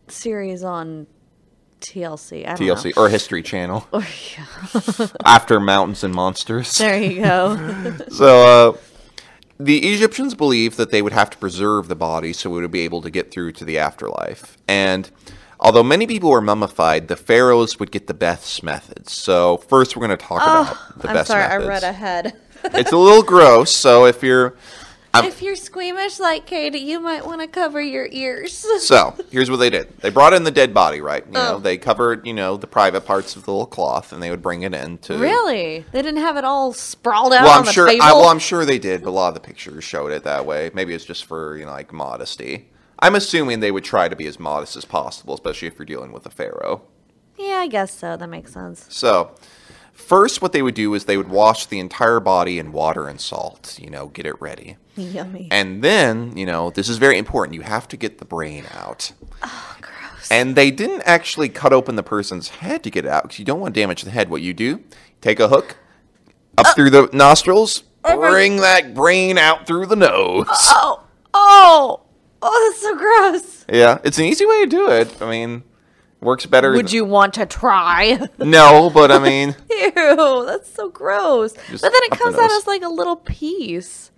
series on TLC. I don't TLC, know. or History Channel. Or, yeah. After Mountains and Monsters. There you go. So, the Egyptians believed that they would have to preserve the body so it would be able to get through to the afterlife. And although many people were mummified, the pharaohs would get the best methods. So, first we're going to talk about the best methods. I'm sorry, I read ahead. It's a little gross, so if you're squeamish like Katie, you might want to cover your ears. So, here's what they did. They brought in the dead body, right? They covered, the private parts of the little cloth, and they would bring it in to... Really? They didn't have it all sprawled out on the table? I'm sure they did, but a lot of the pictures showed it that way. Maybe it's just for, modesty. I'm assuming they would try to be as modest as possible, especially if you're dealing with a pharaoh. Yeah, I guess so. That makes sense. So... first, what they would do is they would wash the entire body in water and salt, get it ready. Yummy. And then, this is very important. You have to get the brain out. Oh, gross. And they didn't actually cut open the person's head to get it out because you don't want to damage the head. What you do, take a hook up through the nostrils, bring that brain out through the nose. Oh, that's so gross. Yeah, it's an easy way to do it. I mean... works better. Would you want to try? No, but I mean... Ew, that's so gross. But then it comes out as like a little piece.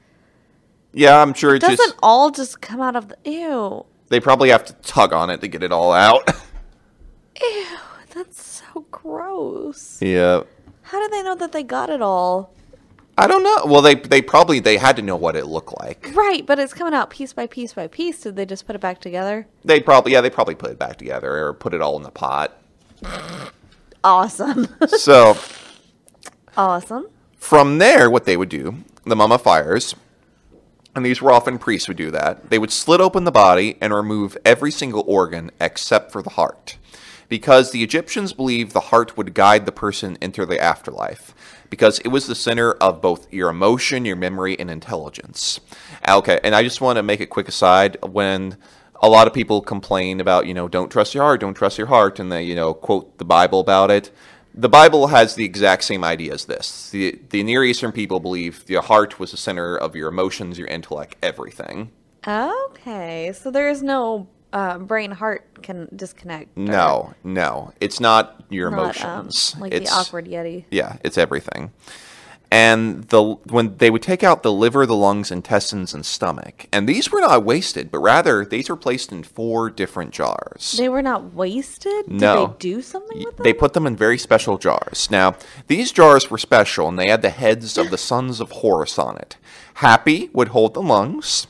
Yeah, I'm sure it doesn't all just come out of the... Ew. They probably have to tug on it to get it all out. Ew, that's so gross. Yeah. How did they know that they got it all? I don't know. Well, they had to know what it looked like. Right, but it's coming out piece by piece by piece. Did they just put it back together? They probably put it back together or put it all in the pot. Awesome. So, awesome. From there, what they would do, the mummifiers, and these were often priests who would do that, they would slit open the body and remove every single organ except for the heart. Because the Egyptians believed the heart would guide the person into the afterlife, because it was the center of both your emotion, your memory, and intelligence. Okay, and I just want to make a quick aside. When a lot of people complain about, don't trust your heart, don't trust your heart, and they, quote the Bible about it, the Bible has the exact same idea as this. The Near Eastern people believe the heart was the center of your emotions, your intellect, everything. Okay, so there is no brain heart can disconnect. No, it's not your not, emotions. Like it's the awkward Yeti. Yeah, it's everything. And when they would take out the liver, the lungs, intestines, and stomach, and these were not wasted, but rather these were placed in 4 different jars. They were not wasted? No. Did they do something with them? They put them in very special jars. Now, these jars were special, and they had the heads of the sons of Horus on it. Happy would hold the lungs.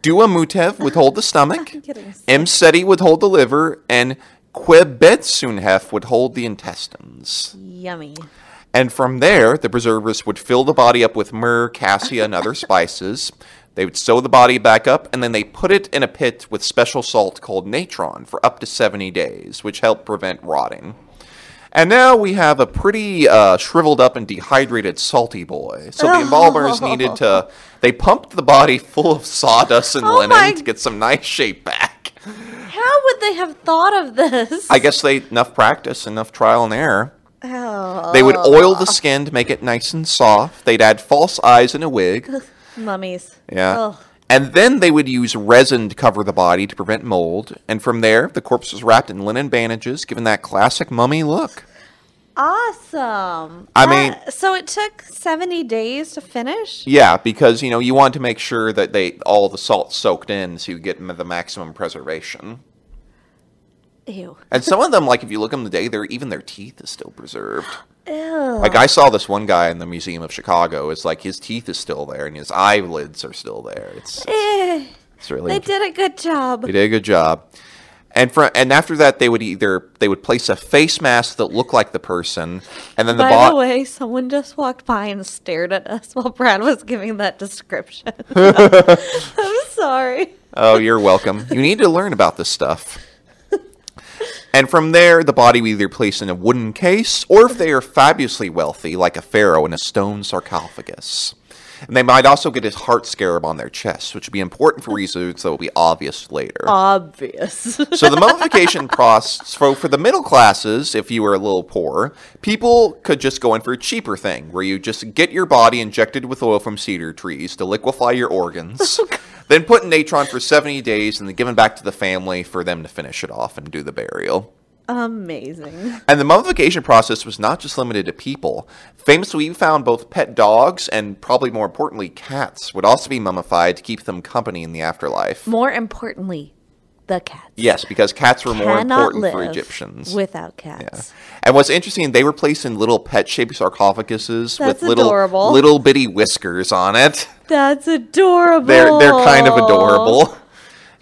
Dua Mutev would hold the stomach. Seti would hold the liver, and Quebetsunhef would hold the intestines. Yummy. And from there, the preservers would fill the body up with myrrh, cassia, and other spices. They would sew the body back up, and then they put it in a pit with special salt called natron for up to 70 days, which helped prevent rotting. And now we have a pretty shriveled up and dehydrated salty boy. So the embalmers needed to... They pumped the body full of sawdust and linen to get some nice shape back. How would they have thought of this? I guess enough practice, enough trial and error. Oh. They would oil the skin to make it nice and soft. They'd add false eyes and a wig. Mummies. Yeah. Ugh. And then they would use resin to cover the body to prevent mold. And from there, the corpse was wrapped in linen bandages, giving that classic mummy look. Awesome. So it took 70 days to finish? Yeah, because, you want to make sure that all the salt soaked in so you get the maximum preservation. Ew. And some of them, like, if you look at them today, even their teeth is still preserved. Ew. Like, I saw this one guy in the Museum of Chicago. It's like his teeth is still there and his eyelids are still there. It's really... They did a good job. They did a good job. And after that, they would place a face mask that looked like the person, and then By the way, someone just walked by and stared at us while Brad was giving that description. I'm sorry. Oh, you're welcome. You need to learn about this stuff. And from there, the body would either placed in a wooden case, or if they are fabulously wealthy, like a pharaoh, in a stone sarcophagus. And they might also get his heart scarab on their chest, which would be important for reasons that will be obvious later. Obvious. So the mummification process, for the middle classes, if you were a little poor, people could just go in for a cheaper thing, where you just get your body injected with oil from cedar trees to liquefy your organs, then put in natron for 70 days, and then given back to the family for them to finish it off and do the burial. Amazing. And the mummification process was not just limited to people. Famously, we found both pet dogs and, probably more importantly, cats would also be mummified to keep them company in the afterlife. More importantly, the cats. Yes, because cats were more important live for Egyptians. Without cats. Yeah. And what's interesting, they were placed in little pet-shaped sarcophaguses with adorable. little bitty whiskers on it. That's adorable. They're kind of adorable.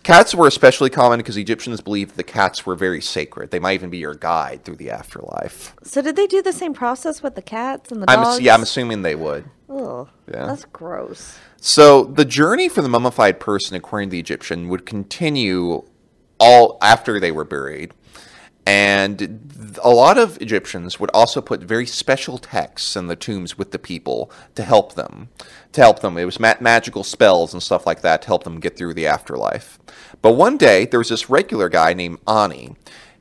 Cats were especially common because Egyptians believed the cats were very sacred. They might even be your guide through the afterlife. So did they do the same process with the cats and the dogs? I'm assuming they would. Oh, yeah. That's gross. So the journey for the mummified person, according to the Egyptian, would continue all after they were buried. And a lot of Egyptians would also put very special texts in the tombs with the people to help them. It was magical spells and stuff like that to help them get through the afterlife. But one day, there was this regular guy named Ani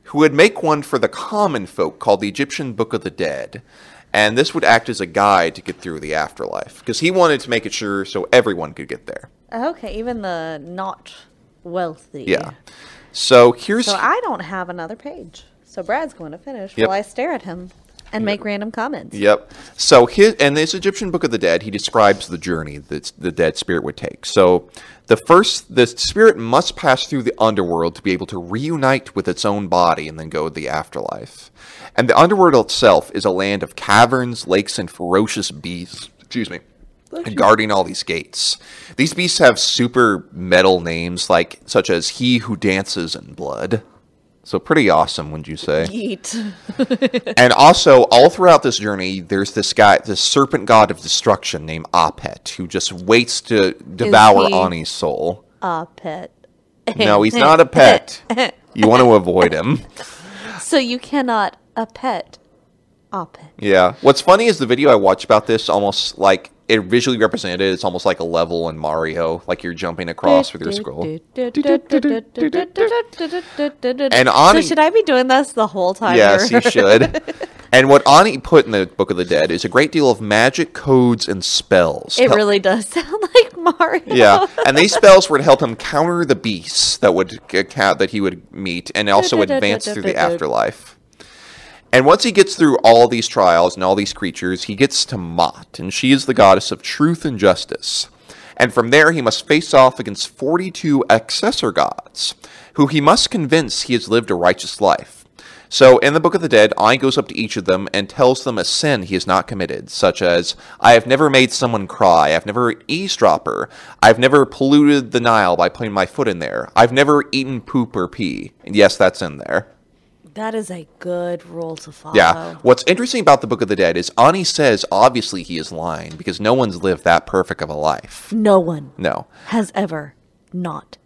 who would make one for the common folk called the Egyptian Book of the Dead. And this would act as a guide to get through the afterlife because he wanted to make it sure so everyone could get there. Okay, even the not wealthy. Yeah. So I don't have another page. So Brad's going to finish while I stare at him and make random comments. Yep. So in this Egyptian Book of the Dead, he describes the journey that the dead spirit would take. So the spirit must pass through the underworld to be able to reunite with its own body and then go to the afterlife. And the underworld itself is a land of caverns, lakes, and ferocious beasts. Guarding all these gates. These beasts have super metal names such as He Who Dances in Blood. So pretty awesome, wouldn't you say? Yeet. And also, all throughout this journey, there's this guy, this serpent god of destruction named Apet, who just waits to devour he Ani's soul. A pet. No, he's not a pet. You want to avoid him. So you cannot a pet. A pet. Yeah. What's funny is the video I watched about this, almost like it visually represented it. It's almost like a level in Mario, like you're jumping across with your scroll. And Ani, So should I be doing this the whole time? yes, here? you should. And what Ani put in the Book of the Dead is a great deal of magic codes and spells. It really does sound like Mario. Yeah, and these spells were to help him counter the beasts that he would meet, and also advance through the afterlife. And once he gets through all these trials and all these creatures, he gets to Mot, and she is the goddess of truth and justice. And from there, he must face off against 42 accessor gods, who he must convince he has lived a righteous life. So, in the Book of the Dead, Ani goes up to each of them and tells them a sin he has not committed, such as, I have never made someone cry, I have never eavesdropper, I have never polluted the Nile by putting my foot in there, I've never eaten poop or pee. And yes, that's in there. That is a good rule to follow. Yeah. What's interesting about the Book of the Dead is Ani says obviously he is lying because no one's lived that perfect of a life. No one No. has ever not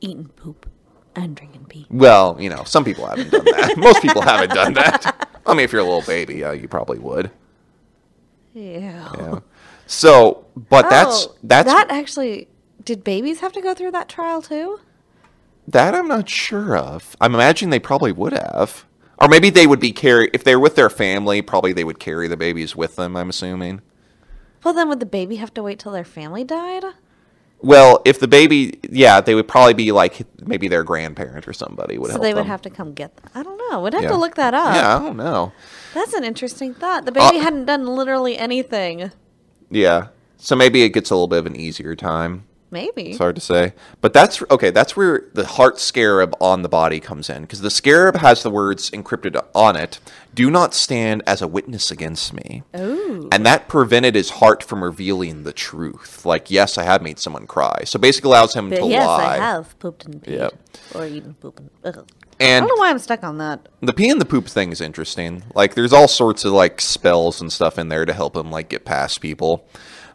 eaten poop and drinking pee. Well, you know, some people haven't done that. Most people haven't done that. I mean, if you're a little baby, you probably would. Yeah. Yeah. So, but that's that actually. Did babies have to go through that trial too? that I'm not sure of. I'm imagining they probably would have. Or maybe they would be if they're with their family, probably they would carry the babies with them, I'm assuming. Well, then would the baby have to wait till their family died? Well, if the baby, yeah, they would probably be like maybe their grandparent or somebody would help So they would them. have to come get them. I don't know. We'd have Yeah. to look that up. Yeah, I don't know. That's an interesting thought. The baby hadn't done literally anything. Yeah. So maybe it gets a little bit of an easier time. Maybe. It's hard to say. But that's where the heart scarab on the body comes in. Because the scarab has the words encrypted on it, do not stand as a witness against me. Ooh. And that prevented his heart from revealing the truth. Like, yes, I have made someone cry. So basically allows him to Yes, lie. I have pooped and peed. Yep. Or eaten poop and... Ugh. I And don't know why I'm stuck on that. the pee and the poop thing is interesting. Like, there's all sorts of, like, spells and stuff in there to help him, like, get past people.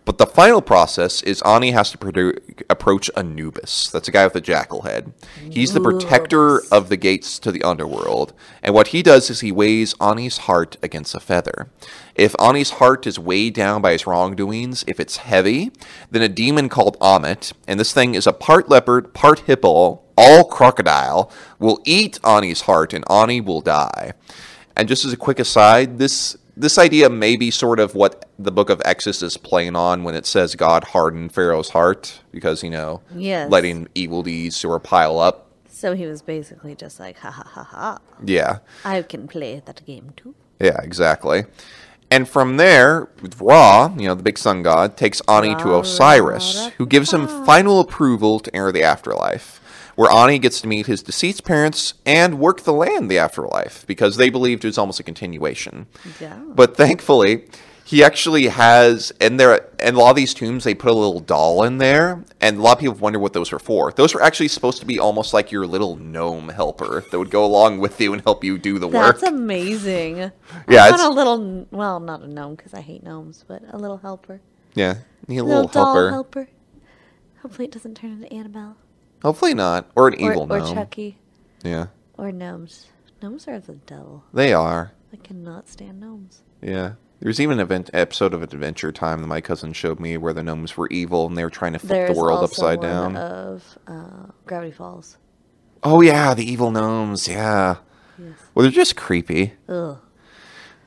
But the final process is Ani has to approach Anubis. That's a guy with a jackal head. He's the protector of the gates to the underworld. And what he does is he weighs Ani's heart against a feather. If Ani's heart is weighed down by his wrongdoings, if it's heavy, then a demon called Amet, and this thing is a part leopard, part hippo, all crocodile, will eat Ani's heart and Ani will die. And just as a quick aside, this idea may be sort of what the Book of Exodus is playing on when it says God hardened Pharaoh's heart because, Yes. letting evil deeds sort of pile up. So he was basically just like, ha ha ha ha. Yeah. I can play that game too. Yeah, exactly. And from there, Ra, the big sun god, takes Ani to Osiris, who gives him final approval to enter the afterlife, where Ani gets to meet his deceased parents and work the land in the afterlife, because they believed it was almost a continuation. Yeah. But thankfully, he actually has, in a lot of these tombs, they put a little doll in there, and a lot of people wonder what those were for. Those were actually supposed to be almost like your little gnome helper that would go along with you and help you do the work. That's amazing. Yeah, I want it's- a little, well, not a gnome because I hate gnomes, but a little helper. Yeah, you need a Little little doll helper. helper. Hopefully it doesn't turn into Annabelle. Hopefully not. Or an evil Or gnome. Chucky. Yeah, Or gnomes. Gnomes are the devil. they are. I cannot stand gnomes. Yeah. There's even an episode of Adventure Time that my cousin showed me where the gnomes were evil and they were trying to flip There's the world also upside one down. of Gravity Falls. Oh, yeah, the evil gnomes. Yeah. Yes. Well, they're just creepy. Ugh.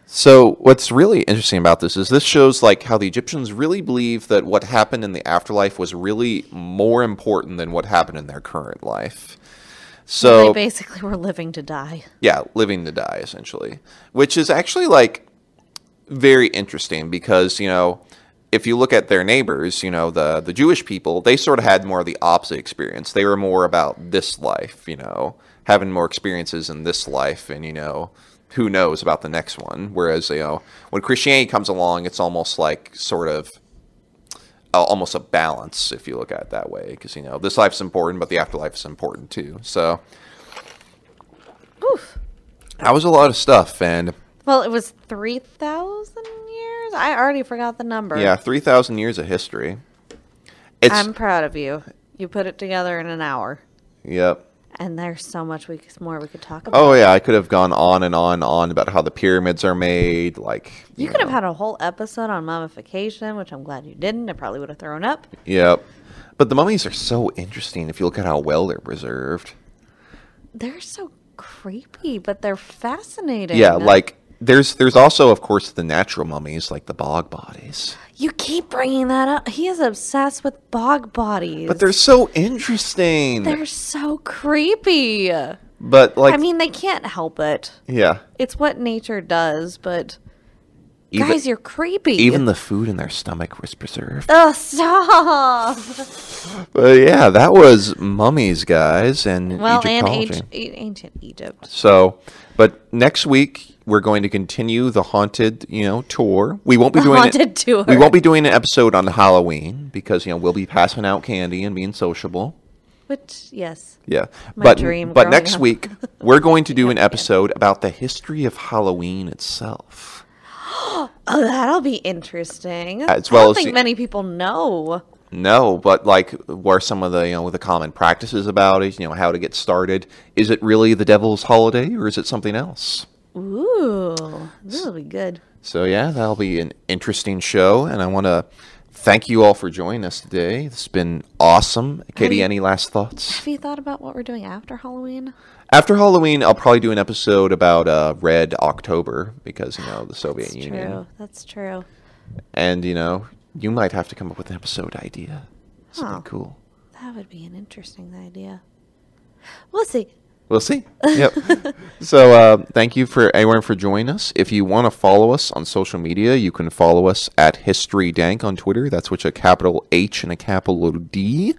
So what's really interesting about this is this shows like how the Egyptians really believe that what happened in the afterlife was really more important than what happened in their current life. So They basically were living to die. yeah, living to die essentially, which is actually like very interesting because, if you look at their neighbors, the Jewish people, they sort of had more of the opposite experience. They were more about this life, having more experiences in this life and, who knows about the next one. Whereas, when Christianity comes along, it's almost like sort of almost a balance if you look at it that way. Because, this life's important, but the afterlife is important too. So, Ooh, That was a lot of stuff, and Well, it was 3,000 years? I already forgot the number. yeah, 3,000 years of history. It's I'm proud of you. You put it together in an hour. yep. And there's so much more we could talk about. Oh yeah, I could have gone on and on and on about how the pyramids are made. Like You could have had a whole episode on mummification, which I'm glad you didn't. I probably would have thrown up. Yep. But the mummies are so interesting if you look at how well they're preserved. They're so creepy, but they're fascinating. Yeah, like there's also of course the natural mummies like the bog bodies. You keep bringing that up. He is obsessed with bog bodies. But they're so interesting. They're so creepy. But like I mean, they can't help it. yeah. It's what nature does, but Even, guys, you're creepy. even the food in their stomach was preserved. Oh, stop. But yeah, that was mummies, guys, and Well, and Egyptology. ancient Egypt. So, but next week we're going to continue the haunted, tour. We won't be doing Haunted tour. We won't be doing an episode on Halloween because we'll be passing out candy and being sociable. Which, yes. Yeah, My dream but growing next up. week we're going to do an episode about the history of Halloween itself. Oh, that'll be interesting. As I well don't as think the- many people know. No, but like, what are some of the the common practices about it? How to get started. Is it really the devil's holiday or is it something else? Ooh, that'll be good. So yeah, that'll be an interesting show, and I want to thank you all for joining us today. It's been awesome. Katie, you- any last thoughts? Have you thought about what we're doing after Halloween? After Halloween, I'll probably do an episode about Red October because the Soviet That's Union, true. That's true. and you might have to come up with an episode idea. Something Oh. cool. That would be an interesting idea. We'll see. We'll see. Yep. So thank you for everyone for joining us. If you want to follow us on social media, you can follow us at History Dank on Twitter. That's with a capital H and a capital D.